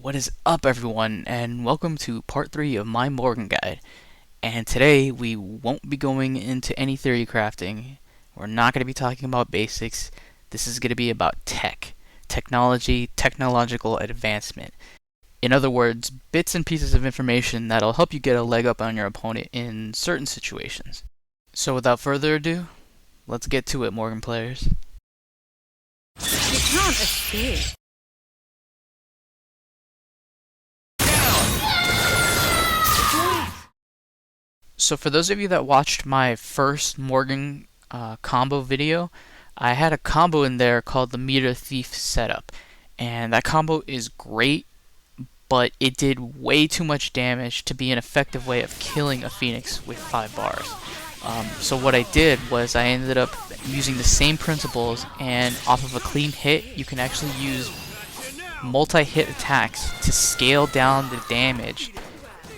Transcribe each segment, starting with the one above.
What is up, everyone, and welcome to part 3 of my Morgan guide. And today we won't be going into any theory crafting. We're not going to be talking about basics. This is going to be about technology, technological advancement. In other words, bits and pieces of information that'll help you get a leg up on your opponent in certain situations. So without further ado, let's get to it, Morgan players. You can't escape. So for those of you that watched my first Morgan combo video, I had a combo in there called the Meter Thief setup. And that combo is great, but it did way too much damage to be an effective way of killing a Phoenix with 5 bars. So what I did was I ended up using the same principles, and off of a clean hit, you can actually use multi-hit attacks to scale down the damage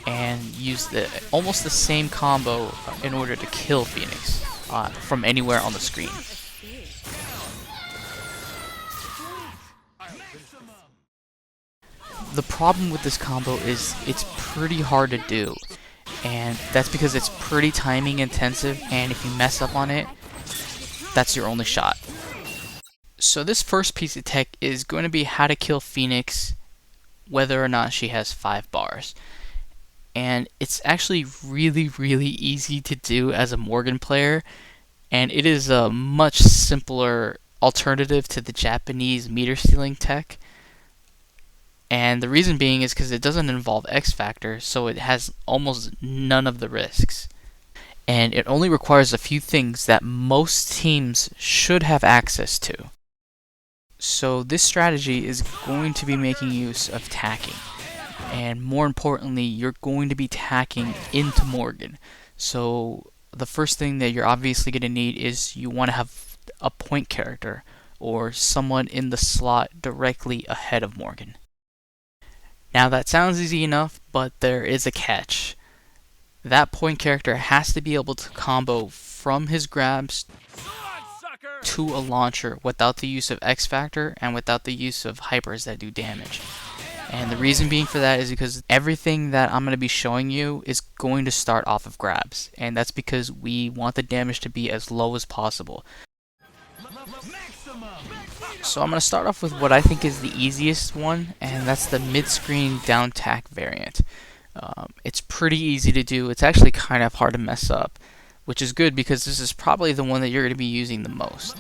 and use almost the same combo in order to kill Phoenix from anywhere on the screen. The problem with this combo is it's pretty hard to do, and that's because it's pretty timing intensive, and if you mess up on it, that's your only shot. So this first piece of tech is going to be how to kill Phoenix whether or not she has 5 bars. And it's actually really easy to do as a Morgan player, and it is a much simpler alternative to the Japanese meter stealing tech. And the reason being is because it doesn't involve X Factor, so it has almost none of the risks. And it only requires a few things that most teams should have access to. So this strategy is going to be making use of tacking. And more importantly, you're going to be tacking into Morgan. So the first thing that you're obviously going to need is you want to have a point character or someone in the slot directly ahead of Morgan. Now that sounds easy enough, but there is a catch. That point character has to be able to combo from his grabs to a launcher without the use of X Factor and without the use of hypers that do damage. And the reason being for that is because everything that I'm going to be showing you is going to start off of grabs. And that's because we want the damage to be as low as possible. So I'm going to start off with what I think is the easiest one, and that's the mid-screen down tack variant. It's pretty easy to do. It's actually kind of hard to mess up, which is good because this is probably the one that you're going to be using the most.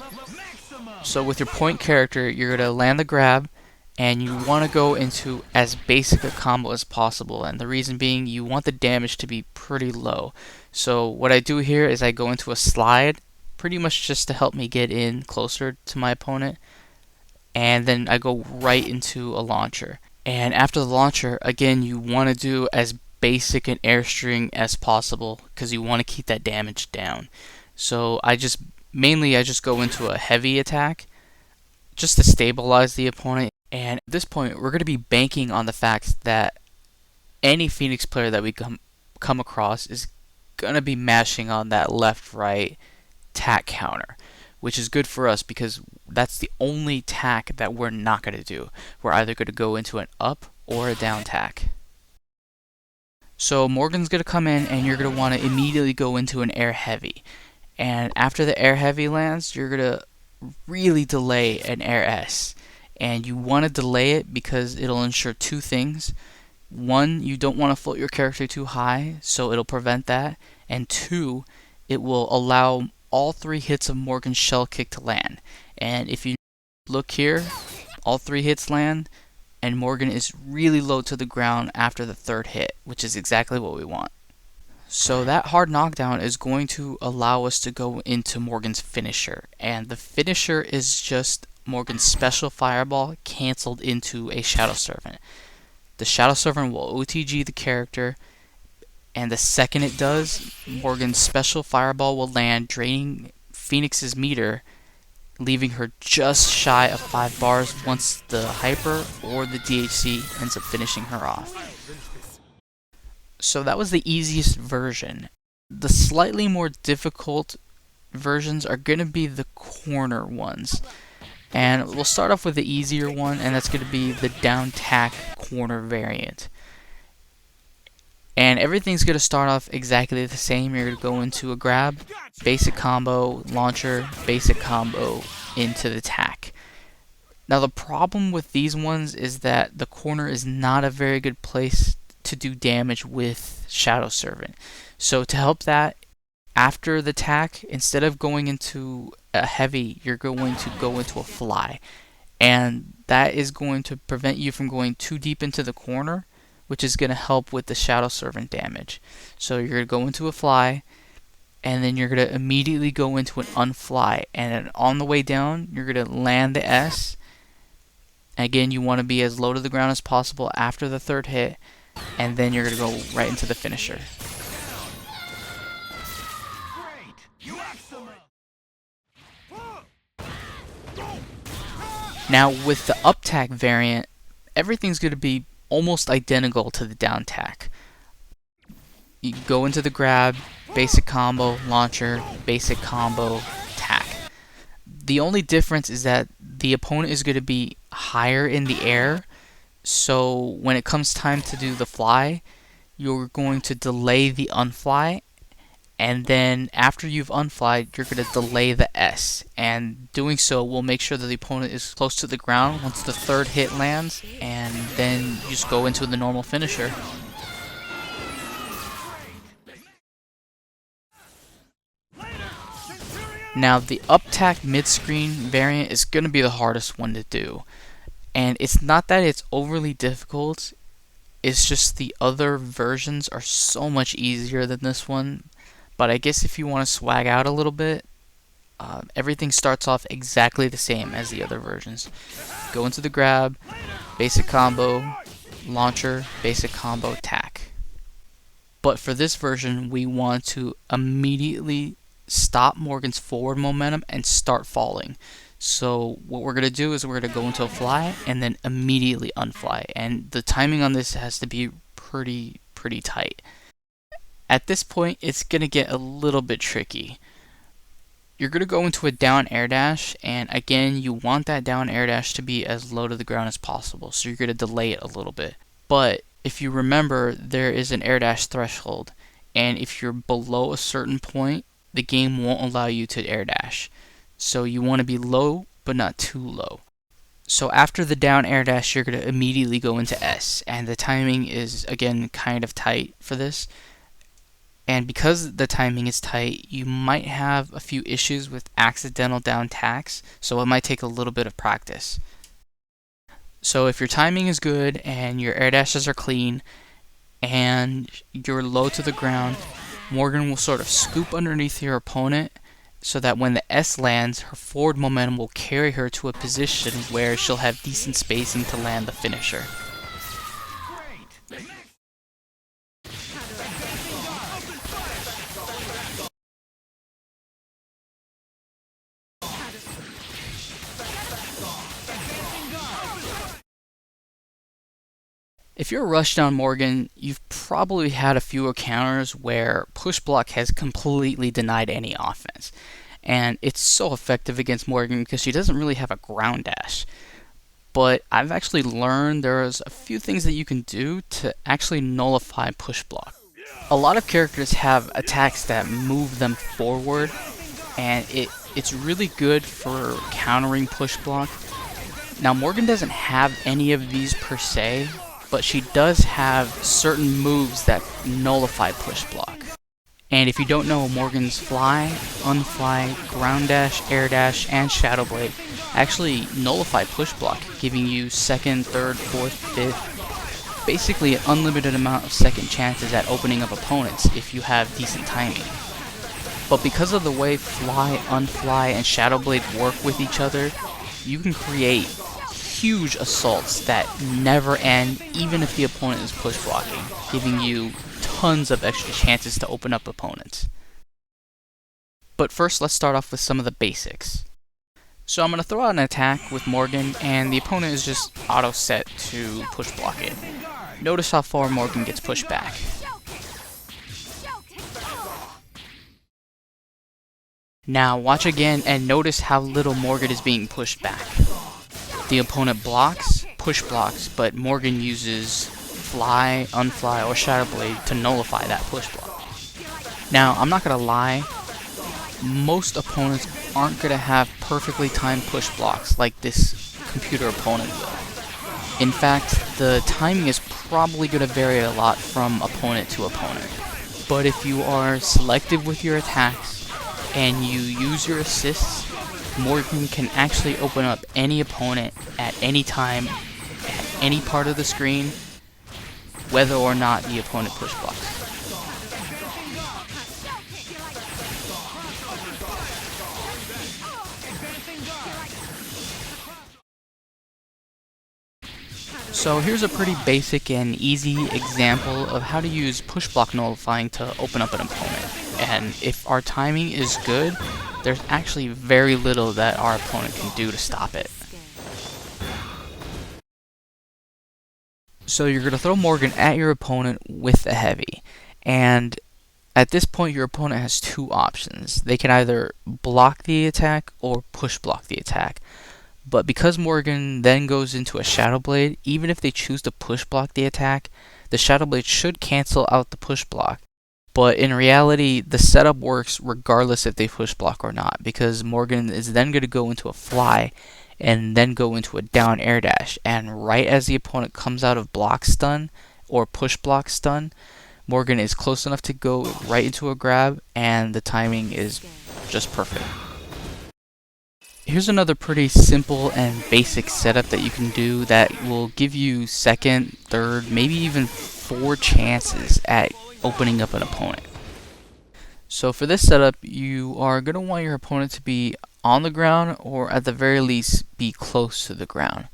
So with your point character, you're going to land the grab, and you want to go into as basic a combo as possible, and the reason being you want the damage to be pretty low. So what I do here is I go into a slide, pretty much just to help me get in closer to my opponent, and then I go right into a launcher. And after the launcher, again, you want to do as basic an airstring as possible because you want to keep that damage down. So I just go into a heavy attack just to stabilize the opponent. And at this point, we're going to be banking on the fact that any Phoenix player that we come across is going to be mashing on that left-right tack counter, which is good for us because that's the only tack that we're not going to do. We're either going to go into an up or a down tack. So Morgan's going to come in and you're going to want to immediately go into an air heavy. And after the air heavy lands, you're going to really delay an air S. And you want to delay it because it'll ensure two things. One, you don't want to float your character too high, so it'll prevent that. And two, it will allow all 3 hits of Morgan's shell kick to land. And if you look here, all 3 hits land, and Morgan is really low to the ground after the 3rd hit, which is exactly what we want. So that hard knockdown is going to allow us to go into Morgan's finisher. And the finisher is just Morgan's special fireball canceled into a Shadow Servant. The Shadow Servant will OTG the character, and the second it does, Morgan's special fireball will land, draining Phoenix's meter, leaving her just shy of 5 bars once the hyper or the DHC ends up finishing her off. So that was the easiest version. The slightly more difficult versions are going to be the corner ones. And we'll start off with the easier one, and that's going to be the down tack corner variant. And everything's going to start off exactly the same. You're going to go into a grab, basic combo, launcher, basic combo, into the tack. Now the problem with these ones is that the corner is not a very good place to do damage with Shadow Servant. So to help that, after the tack, instead of going into a heavy, you're going to go into a fly. And that is going to prevent you from going too deep into the corner, which is going to help with the Shadow Servant damage. So you're going to go into a fly, and then you're going to immediately go into an unfly. And then on the way down, you're going to land the S. Again, you want to be as low to the ground as possible after the third hit, and then you're going to go right into the finisher. Now with the up tack variant, everything's going to be almost identical to the down tack. You go into the grab, basic combo, launcher, basic combo, tack. The only difference is that the opponent is going to be higher in the air, so when it comes time to do the fly, you're going to delay the unfly, and then after you've unflied, you're going to delay the S, and doing so will make sure that the opponent is close to the ground once the third hit lands, and then you just go into the normal finisher. Now the up tack mid-screen variant is going to be the hardest one to do, and it's not that it's overly difficult, it's just the other versions are so much easier than this one. But I guess if you want to swag out a little bit, everything starts off exactly the same as the other versions. Go into the grab, basic combo, launcher, basic combo, tack. But for this version, we want to immediately stop Morrigan's forward momentum and start falling. So what we're going to do is we're going to go into a fly and then immediately unfly. And the timing on this has to be pretty tight. At this point, it's going to get a little bit tricky. You're going to go into a down air dash, and again, you want that down air dash to be as low to the ground as possible, so you're going to delay it a little bit. But if you remember, there is an air dash threshold, and if you're below a certain point, the game won't allow you to air dash. So you want to be low, but not too low. So after the down air dash, you're going to immediately go into S, and the timing is, again, kind of tight for this. And because the timing is tight, you might have a few issues with accidental down tacks, so it might take a little bit of practice. So if your timing is good and your air dashes are clean and you're low to the ground, Morrigan will sort of scoop underneath your opponent so that when the S lands, her forward momentum will carry her to a position where she'll have decent spacing to land the finisher. If you're rushed down Morrigan, you've probably had a few encounters where pushblock has completely denied any offense. And it's so effective against Morrigan because she doesn't really have a ground dash. But I've actually learned there's a few things that you can do to actually nullify pushblock. A lot of characters have attacks that move them forward, and it's really good for countering pushblock. Now Morrigan doesn't have any of these per se, but she does have certain moves that nullify pushblock. And if you don't know, Morrigan's fly, unfly, ground dash, air dash, and Shadowblade actually nullify pushblock, giving you second, third, fourth, fifth, basically an unlimited amount of second chances at opening up opponents if you have decent timing. But because of the way fly, unfly, and Shadowblade work with each other, you can create huge assaults that never end even if the opponent is push blocking, giving you tons of extra chances to open up opponents. But first, let's start off with some of the basics. So I'm going to throw out an attack with Morrigan, and the opponent is just auto set to push block it. Notice how far Morrigan gets pushed back. Now watch again and notice how little Morgan is being pushed back. The opponent blocks, push blocks, but Morgan uses fly, unfly, or Shadowblade to nullify that push block. Now, I'm not gonna lie, most opponents aren't gonna have perfectly timed push blocks like this computer opponent will. In fact, the timing is probably gonna vary a lot from opponent to opponent. But if you are selective with your attacks and you use your assists, Morgan can actually open up any opponent at any time, at any part of the screen, whether or not the opponent push blocks. So here's a pretty basic and easy example of how to use push block nullifying to open up an opponent. And if our timing is good, there's actually very little that our opponent can do to stop it. So you're going to throw Morgan at your opponent with a heavy. And at this point your opponent has two options. They can either block the attack or push block the attack. But because Morgan then goes into a Shadowblade, even if they choose to push block the attack, the Shadowblade should cancel out the push block. But in reality, the setup works regardless if they push block or not, because Morgan is then going to go into a fly and then go into a down air dash. And right as the opponent comes out of block stun or push block stun, Morgan is close enough to go right into a grab, and the timing is just perfect. Here's another pretty simple and basic setup that you can do that will give you second, third, maybe even 4 chances at opening up an opponent. So for this setup, you are going to want your opponent to be on the ground, or at the very least be close to the ground.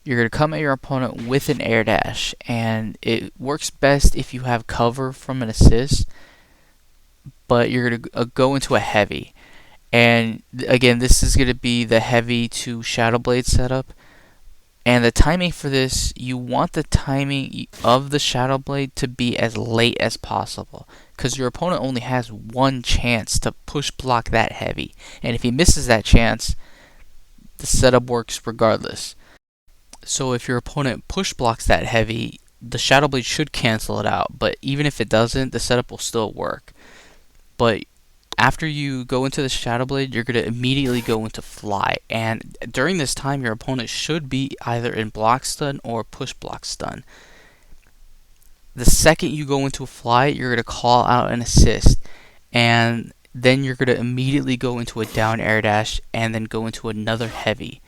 You're going to come at your opponent with an air dash, and it works best if you have cover from an assist, but you're going to go into a heavy. And again, this is going to be the heavy to Shadowblade setup. And the timing for this, you want the timing of the Shadowblade to be as late as possible, because your opponent only has one chance to push block that heavy. And if he misses that chance, the setup works regardless. So if your opponent push blocks that heavy, the Shadowblade should cancel it out. But even if it doesn't, the setup will still work. But after you go into the Shadowblade, you're going to immediately go into fly, and during this time your opponent should be either in block stun or push block stun. The second you go into a fly, you're going to call out an assist, and then you're going to immediately go into a down air dash and then go into another heavy.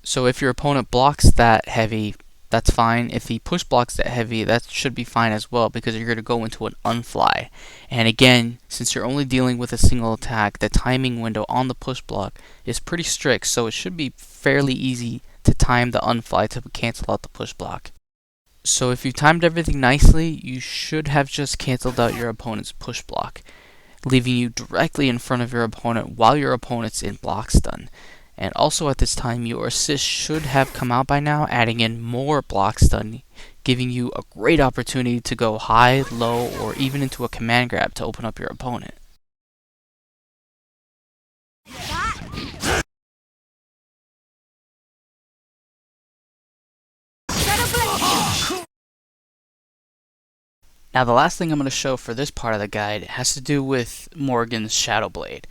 So if your opponent blocks that heavy, that's fine. If he push blocks that heavy, that should be fine as well, because you're going to go into an unfly. And again, since you're only dealing with a single attack, the timing window on the push block is pretty strict, so it should be fairly easy to time the unfly to cancel out the push block. So if you timed everything nicely, you should have just canceled out your opponent's push block, leaving you directly in front of your opponent while your opponent's in block stun. And also at this time, your assist should have come out by now, adding in more block stun, giving you a great opportunity to go high, low, or even into a command grab to open up your opponent. Now the last thing I'm going to show for this part of the guide has to do with Morgan's Shadowblade.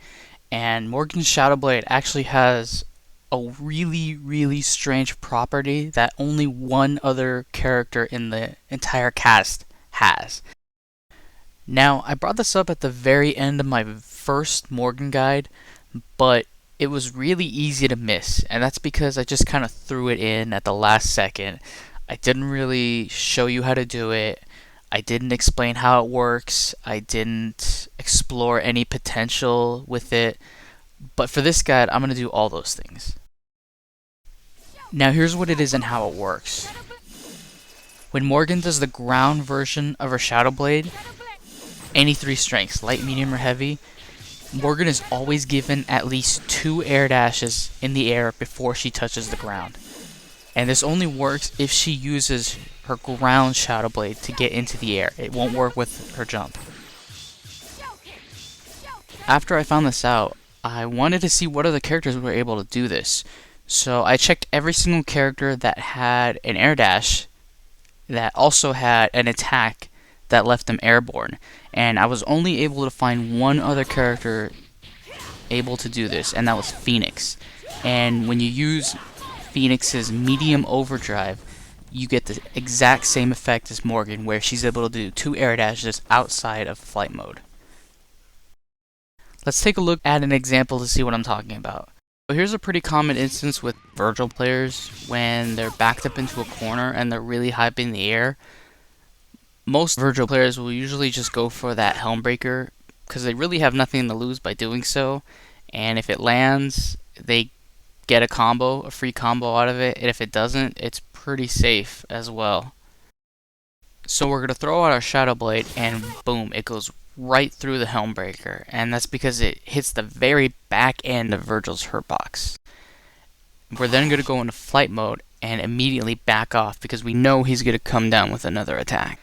And Morgan's Shadowblade actually has a really strange property that only one other character in the entire cast has. Now, I brought this up at the very end of my first Morgan guide, but it was really easy to miss, and that's because I just kind of threw it in at the last second. I didn't really show you how to do it. I didn't explain how it works. I didn't explore any potential with it. But for this guide, I'm going to do all those things. Now here's what it is and how it works. When Morgan does the ground version of her Shadowblade, any 3 strengths, light, medium, or heavy, Morgan is always given at least 2 air dashes in the air before she touches the ground. And this only works if she uses her ground Shadowblade to get into the air. It won't work with her jump. After I found this out, I wanted to see what other characters were able to do this. So I checked every single character that had an air dash that also had an attack that left them airborne. And I was only able to find one other character able to do this, and that was Phoenix. And when you use Phoenix's medium overdrive, you get the exact same effect as Morrigan, where she's able to do 2 air dashes outside of flight mode. Let's take a look at an example to see what I'm talking about. So here's a pretty common instance with Virgil players when they're backed up into a corner and they're really high up in the air. Most Virgil players will usually just go for that Helmbreaker because they really have nothing to lose by doing so. And if it lands, they get a free combo out of it. And if it doesn't, it's pretty safe as well. So we're going to throw out our Shadowblade and boom, it goes right through the Helmbreaker. And that's because it hits the very back end of Virgil's hurt box. We're then going to go into flight mode and immediately back off because we know he's going to come down with another attack.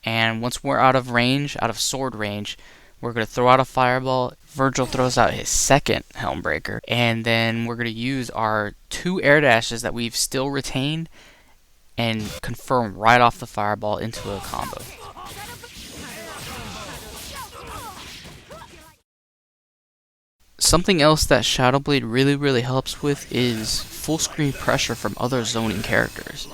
And once we're out of range, out of sword range, we're going to throw out a fireball. Virgil throws out his second Helmbreaker. And then we're going to use our 2 air dashes that we've still retained and confirm right off the fireball into a combo. Something else that Shadowblade really helps with is full screen pressure from other zoning characters.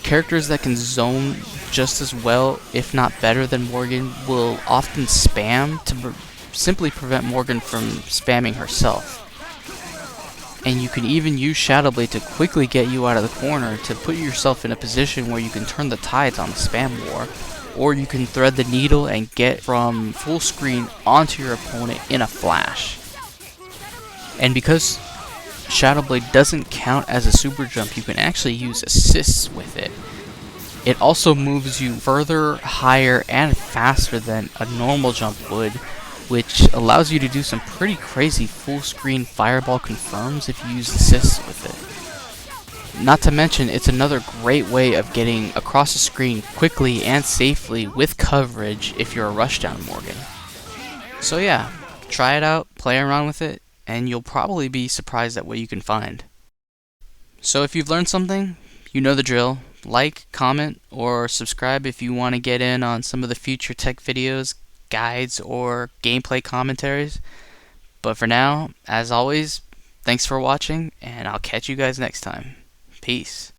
Characters that can zone just as well, if not better than Morrigan, will often spam to simply prevent Morrigan from spamming herself. And you can even use Shadowblade to quickly get you out of the corner to put yourself in a position where you can turn the tides on the spam war, or you can thread the needle and get from full screen onto your opponent in a flash. And because Shadowblade doesn't count as a super jump, you can actually use assists with it. It also moves you further, higher, and faster than a normal jump would, which allows you to do some pretty crazy full screen fireball confirms if you use assists with it. Not to mention, it's another great way of getting across the screen quickly and safely with coverage if you're a rushdown Morrigan. So yeah, try it out, play around with it, and you'll probably be surprised at what you can find. So if you've learned something, you know the drill. Like, comment, or subscribe if you want to get in on some of the future tech videos, guides, or gameplay commentaries. But for now, as always, thanks for watching, and I'll catch you guys next time. Peace.